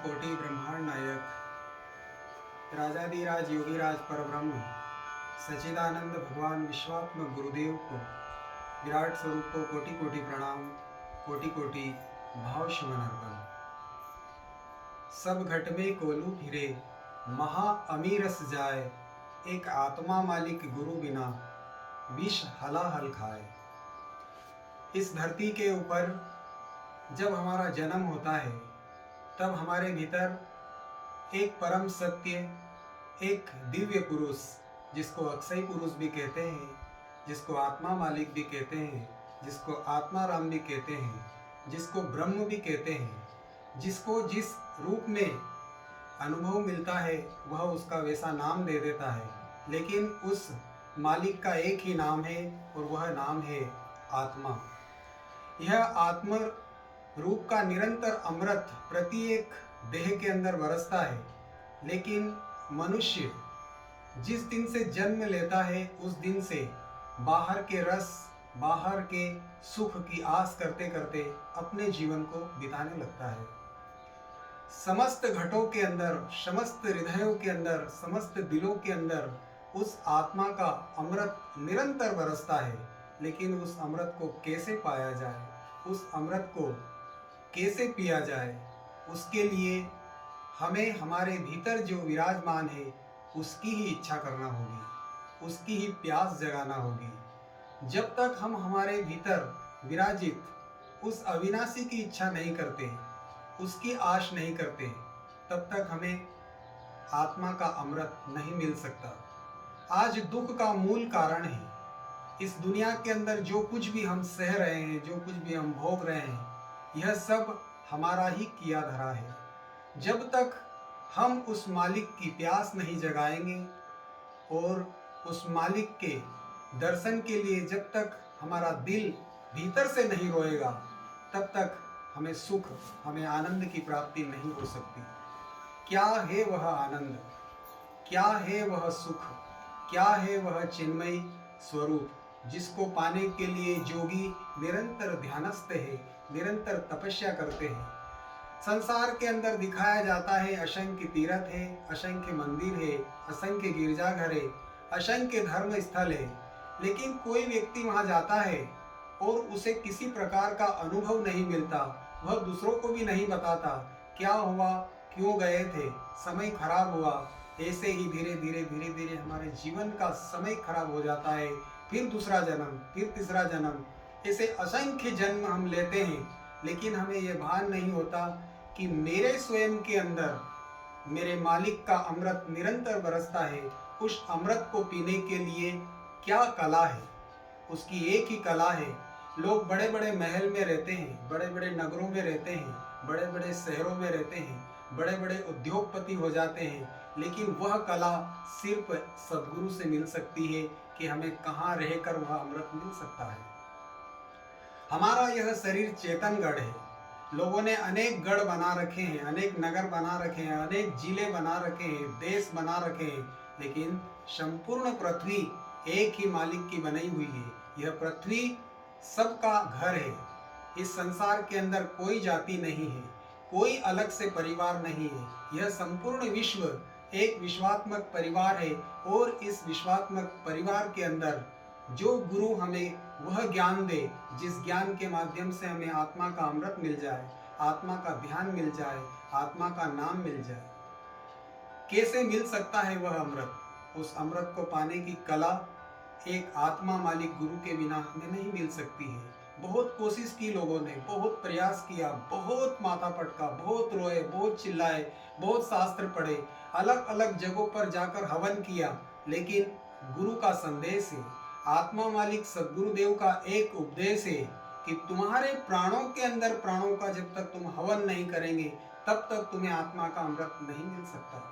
कोटि ब्रह्मांड नायक राजाधिराज योगीराज परब्रह्म सच्चिदानंद भगवान विश्वात्मक गुरुदेव को विराट स्वरूप को कोटि कोटि प्रणाम, कोटि कोटि भाव शमन अर्पण। सब घट में कोलू फिरे महा अमीरस जाए, एक आत्मा मालिक गुरु बिना विष हलाहल खाए। इस धरती के ऊपर जब हमारा जन्म होता है तब हमारे भीतर एक परम सत्य, एक दिव्य पुरुष जिसको अक्षय पुरुष भी कहते हैं, जिसको आत्मा मालिक भी कहते हैं, जिसको आत्मा राम भी कहते हैं, जिसको ब्रह्म भी कहते हैं, जिसको जिस रूप में अनुभव मिलता है वह उसका वैसा नाम दे देता है, लेकिन उस मालिक का एक ही नाम है और वह नाम है आत्मा। यह आत्म रूप का निरंतर अमृत प्रत्येक देह के अंदर बरसता है, लेकिन मनुष्य जिस दिन से जन्म लेता है उस दिन से बाहर के रस, बाहर के सुख की आस करते करते अपने जीवन को बिताने लगता है। समस्त घटों के अंदर, समस्त हृदयों के अंदर, समस्त दिलों के अंदर उस आत्मा का अमृत निरंतर बरसता है, लेकिन उस अमृत को कैसे पाया जाए, उस अमृत को कैसे पिया जाए, उसके लिए हमें हमारे भीतर जो विराजमान है उसकी ही इच्छा करना होगी, उसकी ही प्यास जगाना होगी। जब तक हम हमारे भीतर विराजित उस अविनाशी की इच्छा नहीं करते, उसकी आश नहीं करते, तब तक हमें आत्मा का अमृत नहीं मिल सकता। आज दुख का मूल कारण है, इस दुनिया के अंदर जो कुछ भी हम सह रहे हैं, जो कुछ भी हम भोग रहे हैं, यह सब हमारा ही किया धरा है। जब तक हम उस मालिक की प्यास नहीं जगाएंगे और उस मालिक के दर्शन के लिए जब तक हमारा दिल भीतर से नहीं रोएगा, तब तक हमें सुख, हमें आनंद की प्राप्ति नहीं हो सकती। क्या है वह आनंद, क्या है वह सुख, क्या है वह चिन्मय स्वरूप जिसको पाने के लिए जोगी निरंतर ध्यानस्थ है, निरंतर तपस्या करते हैं। संसार के अंदर दिखाया जाता है असंख्य तीर्थ है, असंख्य मंदिर है, असंख्य गिरजाघर है, असंख्य धर्म स्थल है, लेकिन कोई व्यक्ति वहां जाता है और उसे किसी प्रकार का अनुभव नहीं मिलता, वह दूसरों को भी नहीं बताता क्या हुआ, क्यों गए थे, समय खराब हुआ। ऐसे ही धीरे धीरे धीरे धीरे हमारे जीवन का समय खराब हो जाता है। फिर दूसरा जन्म, फिर तीसरा जन्म, ऐसे असंख्य जन्म हम लेते हैं, लेकिन हमें यह भान नहीं होता कि मेरे स्वयं के अंदर मेरे मालिक का अमृत निरंतर बरसता है। उस अमृत को पीने के लिए क्या कला है, उसकी एक ही कला है। लोग बड़े बड़े महल में रहते हैं, बड़े बड़े नगरों में रहते हैं, बड़े बड़े शहरों में रहते हैं, बड़े बड़े उद्योगपति हो जाते हैं, लेकिन वह कला सिर्फ सद्गुरु से मिल सकती है कि हमें कहाँ रहकर वह अमृत मिल सकता है। हमारा यह शरीर चेतनगढ़ है। लोगों ने अनेक गढ़ बना रखे हैं, अनेक नगर बना रखे हैं, अनेक जिले बना रखे हैं, देश बना रखे हैं, लेकिन संपूर्ण पृथ्वी एक ही मालिक की बनाई हुई है। यह पृथ्वी सबका घर है। इस संसार के अंदर कोई जाति नहीं है, कोई अलग से परिवार नहीं है। यह संपूर्ण विश्व एक विश्वात्मक परिवार है और इस विश्वात्मक परिवार के अंदर जो गुरु हमें वह ज्ञान दे, जिस ज्ञान के माध्यम से हमें आत्मा का अमृत मिल जाए, आत्मा का ध्यान मिल जाए, आत्मा का नाम मिल जाए। कैसे मिल सकता है वह अमृत? उस अमृत को पाने की कला एक आत्मा मालिक गुरु के बिना हमें नहीं मिल सकती है। बहुत कोशिश की लोगों ने, बहुत प्रयास किया, बहुत माथा पटका, बहुत रोए, बहुत चिल्लाए, बहुत शास्त्र पढ़े, अलग अलग जगहों पर जाकर हवन किया, लेकिन गुरु का संदेश है, आत्मा मालिक सद्गुरुदेव का एक उपदेश है कि तुम्हारे प्राणों के अंदर प्राणों का जब तक तुम हवन नहीं करेंगे तब तक तुम्हें आत्मा का अमृत नहीं मिल सकता।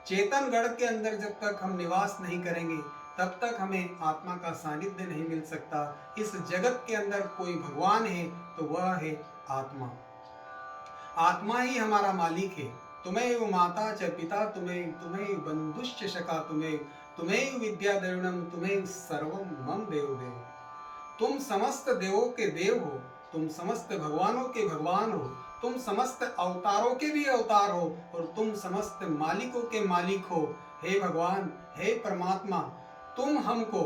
चेतनगढ़ के अंदर जब तक हम निवास नहीं करेंगे तब तक हमें आत्मा का सानिध्य नहीं मिल सकता। इस जगत के अंदर कोई भगवान है तो वह है आत्मा। आत्मा ही हमारा मालिक है। तुम्हें माता च पिता, तुम्हें बंधुश्च शका, तुम्हें विद्या देवनम, तुम्हें सर्वम मम देव देव। तुम समस्त देवों के देव हो, तुम समस्त भगवानों के भगवान हो, तुम समस्त अवतारों के भी अवतार हो और तुम समस्त मालिकों के मालिक हो। हे भगवान, हे परमात्मा, तुम हमको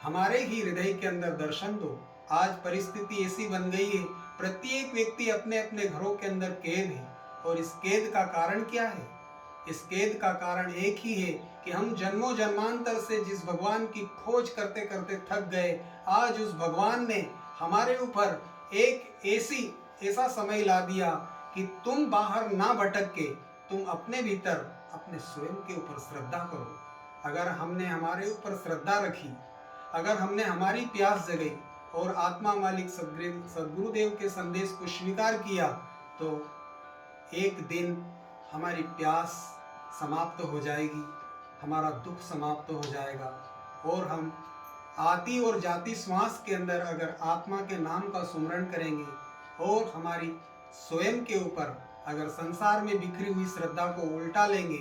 हमारे ही हृदय के अंदर दर्शन दो। आज परिस्थिति ऐसी बन गई है, प्रत्येक व्यक्ति अपने अपने घरों के अंदर कैद है। और इस कैद का कारण क्या है? इस कैद का कारण एक ही है कि हम जन्मों जन्मांतर से जिस भगवान की खोज करते करते थक गए, आज उस भगवान ने हमारे ऊपर एक ऐसा समय ला दिया कि तुम बाहर ना भटक के तुम अपने भीतर अपने स्वयं के ऊपर श्रद्धा करो। अगर हमने हमारे ऊपर श्रद्धा रखी, अगर हमने हमारी प्यास जगाई और आत्मा मालिक सद्गुरुदेव के संदेश को स्वीकार किया, तो एक दिन हमारी प्यास समाप्त हो जाएगी, हमारा दुख समाप्त हो जाएगा और हम आती और जाती श्वास के अंदर अगर आत्मा के नाम का सुमरण करेंगे और हमारी स्वयं के ऊपर अगर संसार में बिखरी हुई श्रद्धा को उल्टा लेंगे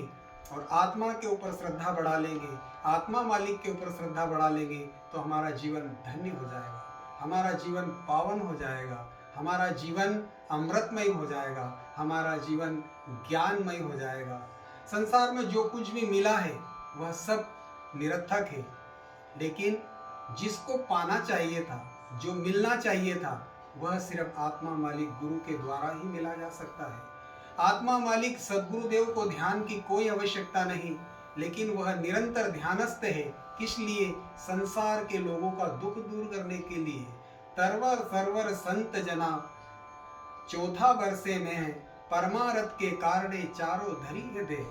और आत्मा के ऊपर श्रद्धा बढ़ा लेंगे, आत्मा मालिक के ऊपर श्रद्धा बढ़ा लेंगे, तो हमारा जीवन धन्य हो जाएगा, हमारा जीवन पावन हो जाएगा, हमारा जीवन अमृतमय हो जाएगा, हमारा जीवन ज्ञानमय हो जाएगा। संसार में जो कुछ भी मिला है वह सब निरर्थक है, लेकिन जिसको पाना चाहिए था, जो मिलना चाहिए था, वह सिर्फ आत्मा मालिक गुरु के द्वारा ही मिला जा सकता है। आत्मा मालिक सद्गुरुदेव को ध्यान की कोई आवश्यकता नहीं, लेकिन वह निरंतर ध्यानस्थ है। किस लिए? संसार के लोगों का दुख दूर करने के लिए। तरवर सरवर संत जना चौथा बरसे में परमारथ के कारणे चारों धरी दे।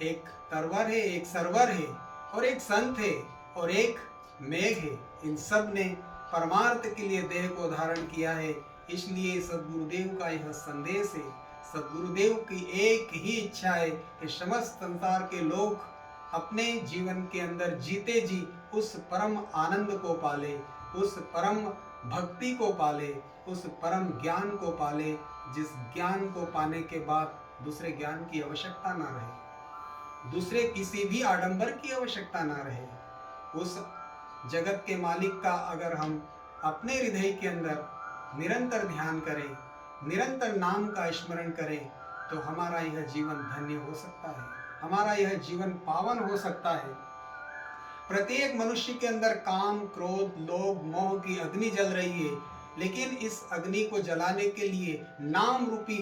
एक तरवर है, एक सरवर है और एक संत है और एक मेघ है। इन सब ने परमार्थ के लिए देह को धारण किया है। इसलिए सद्गुरुदेव का यह संदेश है, सद्गुरुदेव की एक ही इच्छा है कि समस्त संसार के लोग अपने जीवन के अंदर जीते जी उस परम आनंद को पाले, उस परम भक्ति को पाले, उस परम ज्ञान को पाले, जिस ज्ञान को पाने के बाद दूसरे ज्ञान की आवश्यकता ना रहे, दूसरे किसी भी आडंबर की आवश्यकता ना रहे। उस जगत के मालिक का अगर हम अपने हृदय के अंदर निरंतर ध्यान करें, निरंतर नाम का स्मरण करें, तो हमारा यह जीवन धन्य हो सकता है, हमारा यह जीवन पावन हो सकता है। प्रत्येक मनुष्य के अंदर काम, क्रोध, लोभ, मोह की अग्नि जल रही है, लेकिन इस अग्नि को जलाने के लिए नाम रूपी,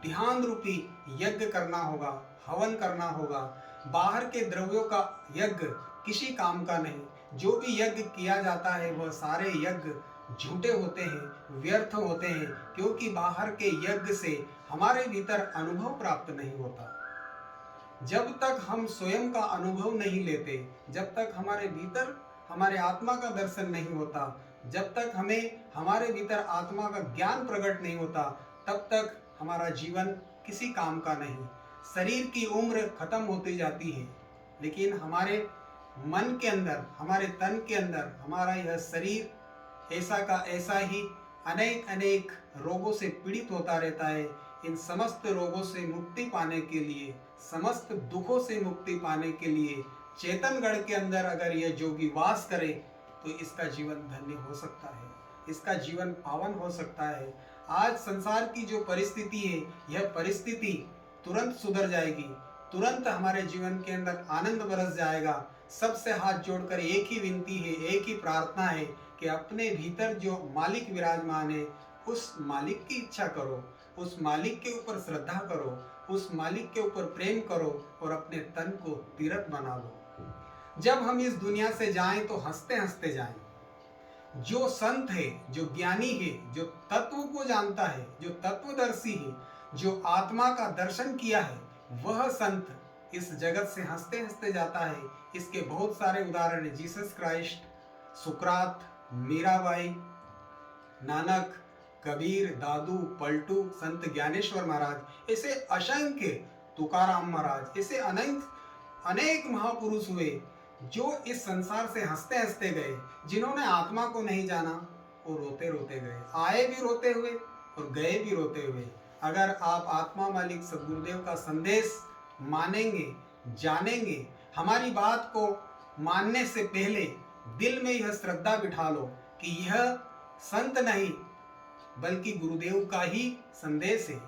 ध्यान रूपी यज्ञ करना होगा, हवन करना होगा। बाहर के द्रव्यों का यज्ञ किसी काम का नहीं। जो भी यज्ञ किया जाता है वह सारे यज्ञ झूठे होते हैं, व्यर्थ होते हैं, क्योंकि बाहर के यज्ञ से हमारे भीतर अनुभव प्राप्त नहीं होता। जब तक हम स्वयं का अनुभव नहीं लेते, जब तक हमारे भीतर हमारे आत्मा का दर्शन नहीं होता, जब तक हमें हमारे भीतर आत्मा का ज्ञान प्रकट नहीं होता, तब तक हमारा जीवन किसी काम का नहीं। शरीर की उम्र खत्म होती जाती है, लेकिन हमारे मन के अंदर, हमारे तन के अंदर हमारा यह शरीर ऐसा का ऐसा ही अनेक अनेक रोगों से पीड़ित होता रहता है। इन समस्त रोगों से मुक्ति पाने के लिए, समस्त दुखों से मुक्ति पाने के लिए चेतनगढ़ के अंदर अगर यह जोगी वास करे, तो इसका जीवन धन्य हो सकता है, इसका जीवन पावन हो सकता है। आज संसार की जो परिस्थिति है, यह परिस्थिति तुरंत सुधर जाएगी, तुरंत हमारे जीवन के अंदर आनंद बरस जाएगा। सबसे हाथ जोड़कर एक ही विनती है, एक ही प्रार्थना है कि अपने भीतर जो मालिक विराजमान है, उस मालिक की इच्छा करो, उस मालिक के ऊपर श्रद्धा करो, उस मालिक के ऊपर प्रेम करो और अपने तन को तीर्थ बना लो। जब हम इस दुनिया से जाएं तो हंसते हंसते जाएं। जो संत है, जो ज्ञानी है, जो तत्व को जानता है, जो तत्वदर्शी है, जो आत्मा का दर्शन किया है, वह संत इस जगत से हंसते हंसते जाता है। इसके बहुत सारे उदाहरण हैं। जीसस क्राइस्ट, सुकरात, मीराबाई, नानक, कबीर, दादू, पलटू, संत ज्ञानेश्वर महाराज, ऐसे असंख्य, तुकाराम महाराज, ऐसे अनेक महापुरुष हुए जो इस संसार से हंसते हंसते गए, जिन्होंने आत्मा को नहीं जाना और रोते रोते गए, आए भी रोते हुए और गए भी रोते हुए। अगर आप आत्मा मालिक सद्गुरुदेव का संदेश मानेंगे, जानेंगे, हमारी बात को मानने से पहले दिल में यह श्रद्धा बिठा लो कि यह संत नहीं, बल्कि गुरुदेव का ही संदेश है।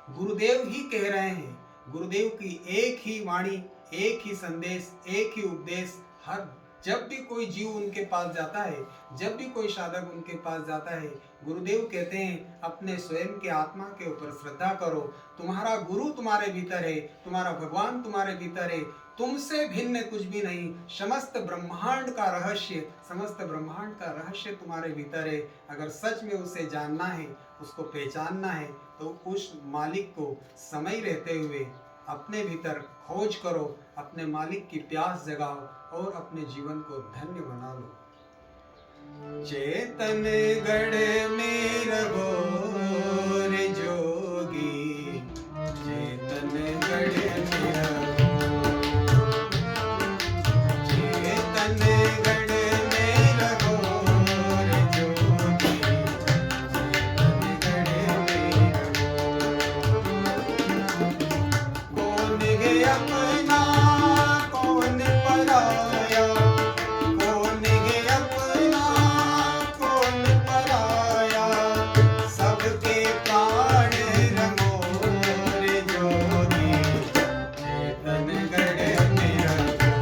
गुरुदेव ही कह रहे हैं, गुरुदेव की एक ही वाणी, एक ही संदेश, एक ही उपदेश। हर जब भी कोई जीव उनके पास जाता है, जब भी कोई साधक उनके पास जाता है, गुरुदेव कहते हैं अपने स्वयं के आत्मा के ऊपर श्रद्धा करो। तुम्हारा गुरु तुम्हारे भीतर है, तुम्हारा भगवान तुम्हारे भीतर है, तुमसे भिन्न कुछ भी नहीं। समस्त ब्रह्मांड का रहस्य, समस्त ब्रह्मांड का रहस्य तुम्हारे भीतर है। अगर सच में उसे जानना है, उसको पहचानना है, तो उस मालिक को समय रहते हुए अपने भीतर खोज करो, अपने मालिक की प्यास जगाओ और अपने जीवन को धन्य बना लो। चेतन गढ़ में रहो रे जोगी, चेतन गढ़ में रहो, चेतन गढ़ में रहो रे जोगी, चेतन गढ़ में रहो। कौन है अपना कौन पराया, कौन है अपना कौन पराया, सबके प्राण रंगो रे जोगी, चेतन गढ़ में रहो,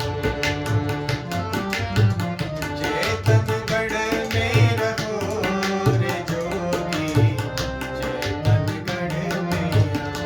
चेतन गढ़ में रहो रे जोगी, चेतन गढ़ में रहो।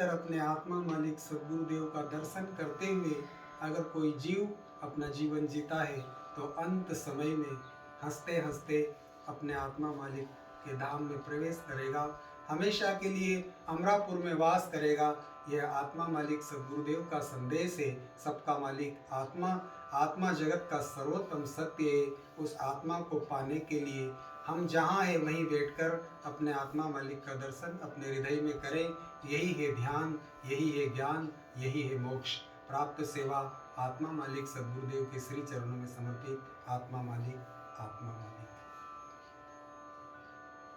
निरंतर अपने आत्मा मालिक सद्गुरुदेव का दर्शन करते हुए अगर कोई जीव अपना जीवन जीता है तो अंत समय में हंसते हंसते अपने आत्मा मालिक के धाम में प्रवेश करेगा, हमेशा के लिए अमरापुर में वास करेगा। यह आत्मा मालिक सद्गुरुदेव का संदेश है। सबका मालिक आत्मा, आत्मा जगत का सर्वोत्तम सत्य है। उस आत्मा को पाने के लिए हम जहाँ हैं वहीं बैठकर अपने आत्मा मालिक का दर्शन अपने हृदय में करें। यही है ध्यान, यही है ज्ञान, यही है मोक्ष। प्राप्त सेवा आत्मा मालिक सद्गुरुदेव के श्री चरणों में समर्पित। आत्मा मालिक, आत्मा मालिक।